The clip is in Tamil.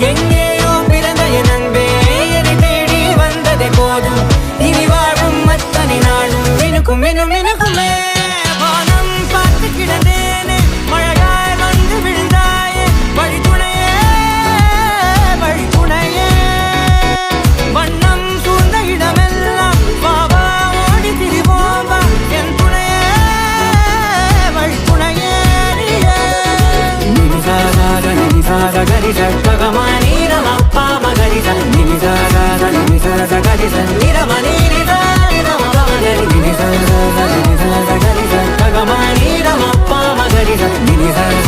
எங்கேயோ பிறந்த என் அன்பே என்னை தேடி வந்ததே போதும் இனி வாழும் அத்தனை நாளும் மினுக்கும் மினும் மினுக்குமே வானம் பார்த்து கிடந்தேனே மழையாய் வந்து விழுந்தாயே வழித்துணையே வழித்துணையே வண்ணம் சூழ்ந்த இடமெல்லாம் பாவா ஓடி திரிவோம் வா என் துணையே வழித்துணையே நினிசாத கரிச ககமானி ரமப்பா மகரிச நினிசாத கரிச நிரமணி நினிசாத கரிச ககமானி ரமப்பா மகரிச நினிசாத